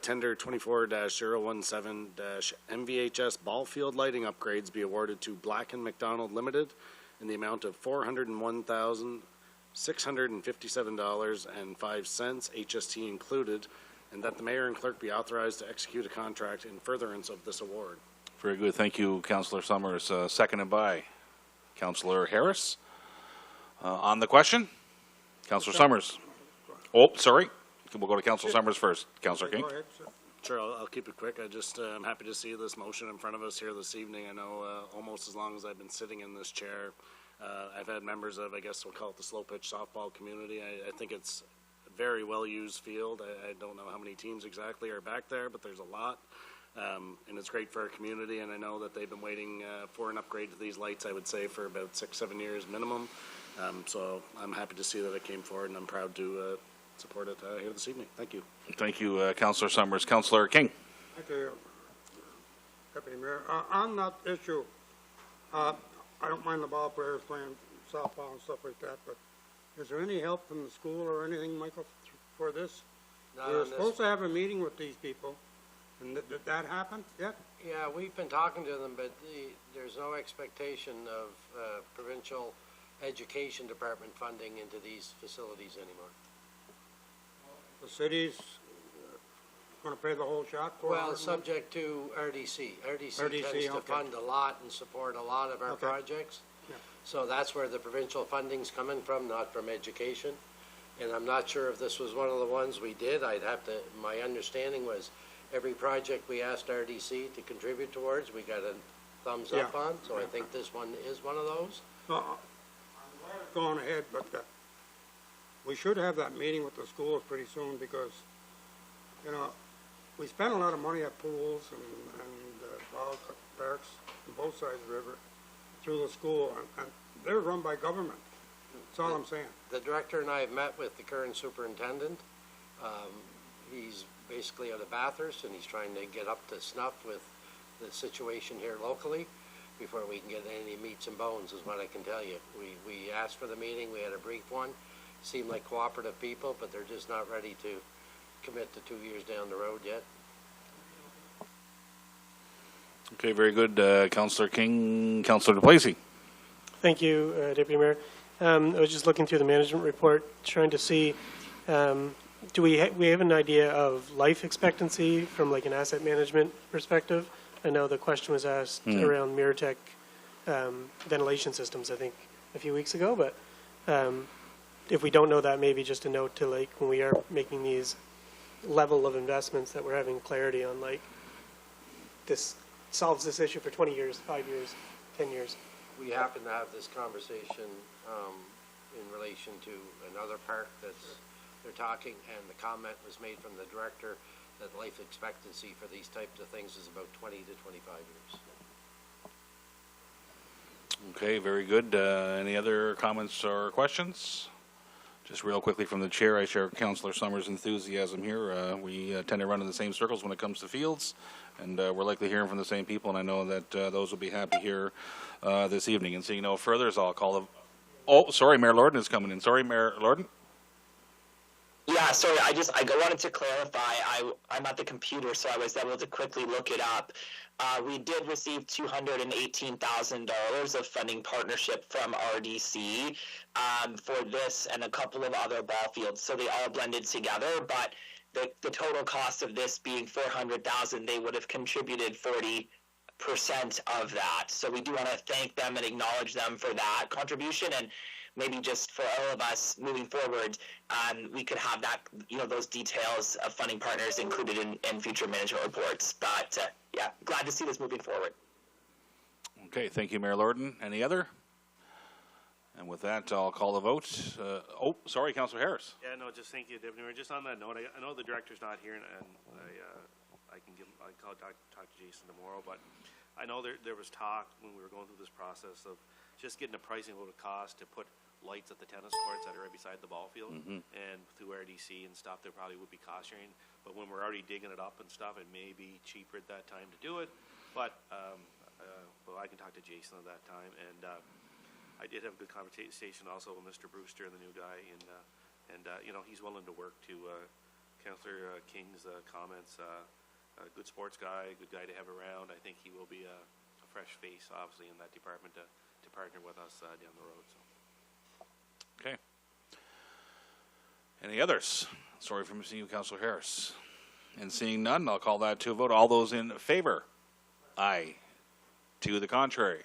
tender 24-017-MVHS ballfield lighting upgrades be awarded to Black & McDonald Limited in the amount of $401,657.05, HST included, and that the mayor and clerk be authorized to execute a contract in furtherance of this award. Very good. Thank you, Councillor Summers. Seconded by Councillor Harris. On the question, Councillor Summers. Oh, sorry. We'll go to Councillor Summers first. Councillor King. Sure, I'll keep it quick. I'm happy to see this motion in front of us here this evening. I know almost as long as I've been sitting in this chair, I've had members of, I guess we'll call it the slow pitch softball community. I think it's a very well used field. I don't know how many teams exactly are back there, but there's a lot. And it's great for our community, and I know that they've been waiting for an upgrade to these lights, I would say, for about 6-7 years minimum. So I'm happy to see that it came forward, and I'm proud to support it here this evening. Thank you. Thank you, Councillor Summers. Councillor King. Thank you, Deputy Mayor. On that issue, I don't mind the ball players playing softball and stuff like that, but is there any help from the school or anything, Michael, for this? We were supposed to have a meeting with these people. And did that happen yet? Yeah, we've been talking to them, but there's no expectation of provincial education department funding into these facilities anymore. The city's going to pay the whole shot for it? Well, subject to RDC. RDC tends to fund a lot and support a lot of our projects. Yeah. So that's where the provincial funding's coming from, not from education. And I'm not sure if this was one of the ones we did. My understanding was every project we asked RDC to contribute towards, we got a thumbs up on. So I think this one is one of those. I'm glad it's going ahead, but we should have that meeting with the schools pretty soon because, you know, we spend a lot of money at pools and ball parks on both sides of the river through the school, and they're run by government. That's all I'm saying. The director and I have met with the current superintendent. He's basically out of Bathurst, and he's trying to get up to snuff with the situation here locally before we can get any meats and bones, is what I can tell you. We asked for the meeting, we had a brief one. Seemed like cooperative people, but they're just not ready to commit to 2 years down the road yet. Okay, very good. Councillor King. Councillor DePlacy. Thank you, Deputy Mayor. I was just looking through the management report, trying to see, do we have an idea of life expectancy from like an asset management perspective? I know the question was asked around Miratech ventilation systems, I think, a few weeks ago, but if we don't know that, maybe just a note to like when we are making these level of investments that we're having clarity on, like this solves this issue for 20 years, 5 years, 10 years. We happen to have this conversation in relation to another park that's they're talking, and the comment was made from the director that life expectancy for these types of things is about 20 to 25 years. Okay, very good. Any other comments or questions? Just real quickly from the chair, I share Councillor Summers' enthusiasm here. We tend to run in the same circles when it comes to fields, and we're likely hearing from the same people, and I know that those will be happy here this evening. And seeing no further, so I'll call the... Oh, sorry, Mayor Lorden is coming in. Sorry, Mayor Lorden. Yeah, sorry, I wanted to clarify. I'm at the computer, so I was able to quickly look it up. We did receive $218,000 of funding partnership from RDC for this and a couple of other ball fields, so they all blended together. But the total cost of this being $400,000, they would have contributed 40% of that. So we do want to thank them and acknowledge them for that contribution, and maybe just for all of us moving forward, we could have that, those details of funding partners included in future management reports. But yeah, glad to see this moving forward. Okay, thank you, Mayor Lorden. Any other? And with that, I'll call the vote. Oh, sorry, Councillor Harris. Yeah, no, just thank you, Deputy Mayor. Just on that note, I know the director's not here, and I'll talk to Jason tomorrow, but I know there was talk when we were going through this process of just getting a pricing of what it costs to put lights at the tennis courts that are right beside the ball field, and through RDC and stuff, there probably would be cost sharing. But when we're already digging it up and stuff, it may be cheaper at that time to do it. But well, I can talk to Jason at that time, and I did have a good conversation also with Mr. Brewster, the new guy, and he's willing to work to Councillor King's comments. A good sports guy, good guy to have around. I think he will be a fresh face, obviously, in that department to partner with us down the road. So. Okay. Any others? Sorry for missing you, Councillor Harris. And seeing none, I'll call that to a vote. All those in favor? Aye. To the contrary?